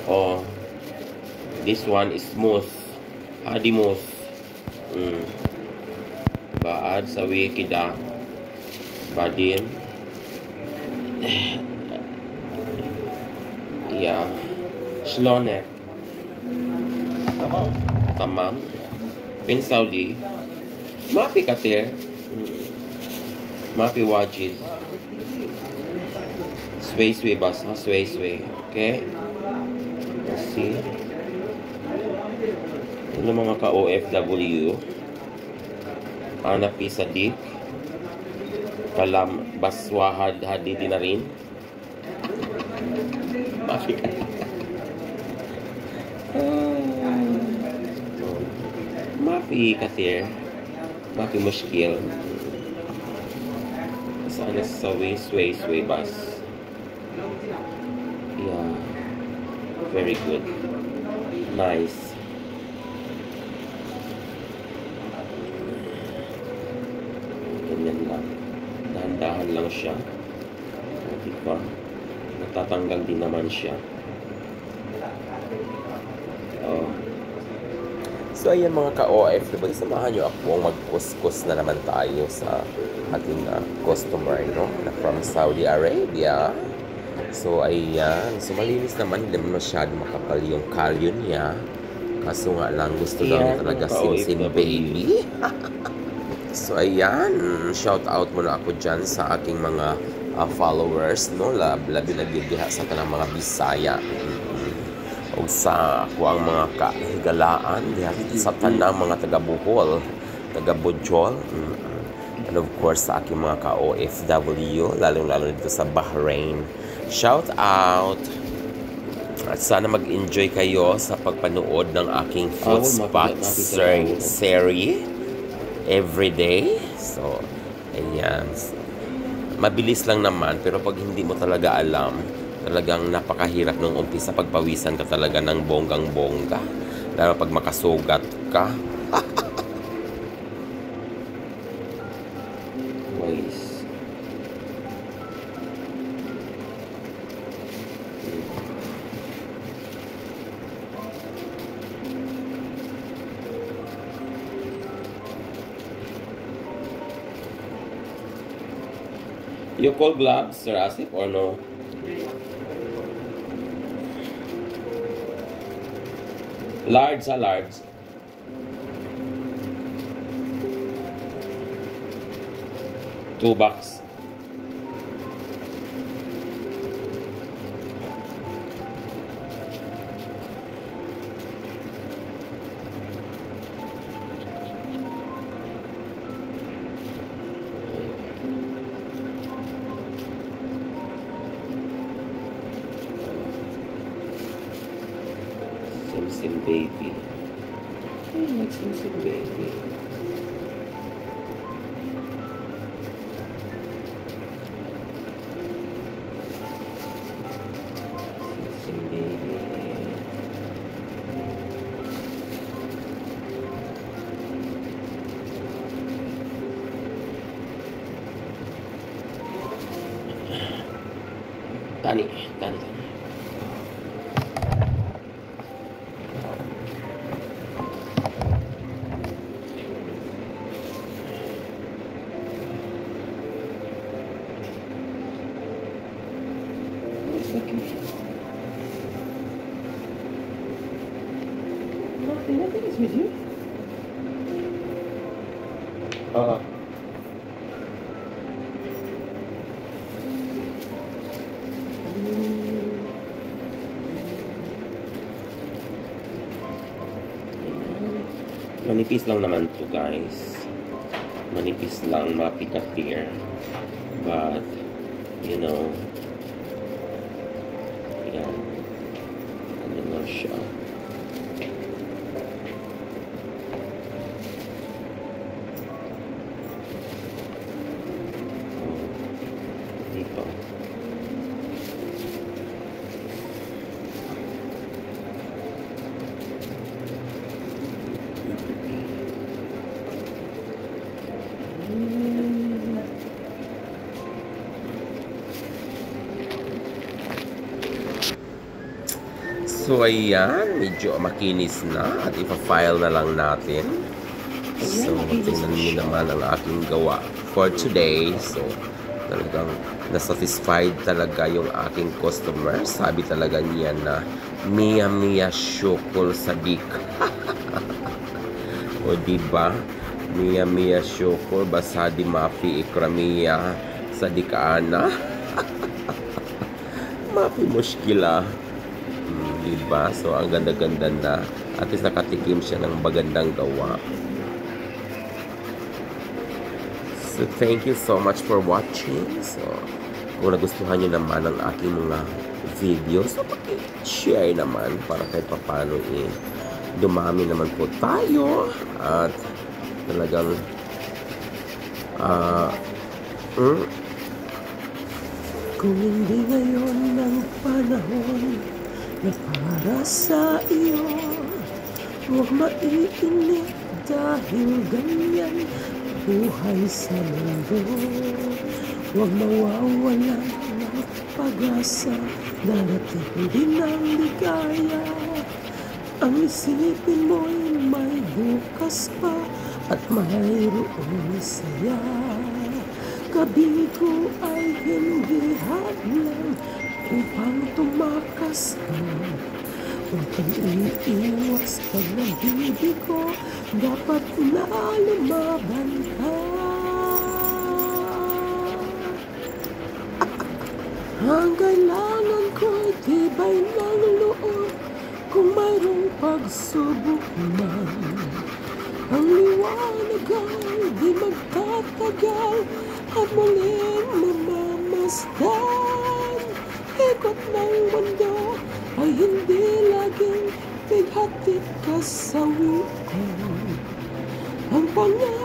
Oh, this one is smooth. Hadimos. Baad sa wikida. Badin. Yeah. Shlonek. Tamam. Pin Saudi. Mapi katir. Mapi wajid. Sway bas. Sway. Okay? Let's see. Ano mga ka-OFW? Anapi Sadik. Kalam Baswahad Hadidi na rin. Mapi katir. Mapi katir. Mapi mushkil. Sana sa sway bus. Yeah. Very good. Nice. Ganyan lang. Dahan-dahan lang siya. Diba? Natatanggal din naman siya. So ayan mga ka-OFW, samahan nyo ako mag-kuskus na naman tayo sa ating customer, no? Na from Saudi Arabia. So ayan, so malinis naman, hindi naman masyado makapal yung kalyo niya. Kaso nga lang gusto daw niya talaga sim baby. So ayan, shout out muna ako dyan sa aking mga followers, no? Labi diha sa kanang mga Bisaya. O sa ako ang mga kahigalaan sa tanang mga taga-Bohol, taga-Bojol, and of course sa aking mga ka-OFW, lalong-lalo dito sa Bahrain. Shout out! At sana mag-enjoy kayo sa pagpanood ng aking food spots series everyday. So, ayan. Mabilis lang naman, pero pag hindi mo talaga alam, talagang napakahirap nung umpisa. Pagpawisan ka talaga ng bonggang-bongga. Lalo pag makasugat ka. Ways. You call gloves, Sir Asif, or no? Large. 2 bucks. Sim baby. Sim baby. Sim baby. Tani. Nothing is with you. Manipis lang naman to, guys. Manipis lang, mapikatir. But, you know, yan. Ano na siya. Dito. So ayan, medyo makinis na at ipa-file na lang natin. So tingnan niyo naman ang aking gawa for today. So talagang na-satisfied talaga yung aking customer. Sabi talaga niya na Mia Mia Shokol Sadik. O diba? Mia Mia Shokol Basadi Mapi Ikramia Sadikaana. Mapi mushkila. Diba? So ang ganda-ganda na. At least nakatikim siya ng magandang gawa. So, thank you so much for watching. So, kung nagustuhan nyo naman ang aking mga videos, so, share naman para kahit papano dumami naman po tayo. At talagang kung hindi ngayon ng panahon na para sa iyo, huwag maiinip dahil ganyan buhay sa mundo. Huwag mawawalan ng pag-asa, darating din ang ligaya. Ang isipin mo'y may bukas pa at mayroong saya. Kabigo ay hindi hadlang upang tumakas ka. Huwag kang iiwas pag nabibigo, dapat na lumaban ka. Ang kailangan ko'y tibay ng loob kung mayroong pagsubok man. Ang liwanag ay di magtatagal at muling mamamasdan. Ikot ng mundo ay hindi laging bighatid kasawian. Ang pangarap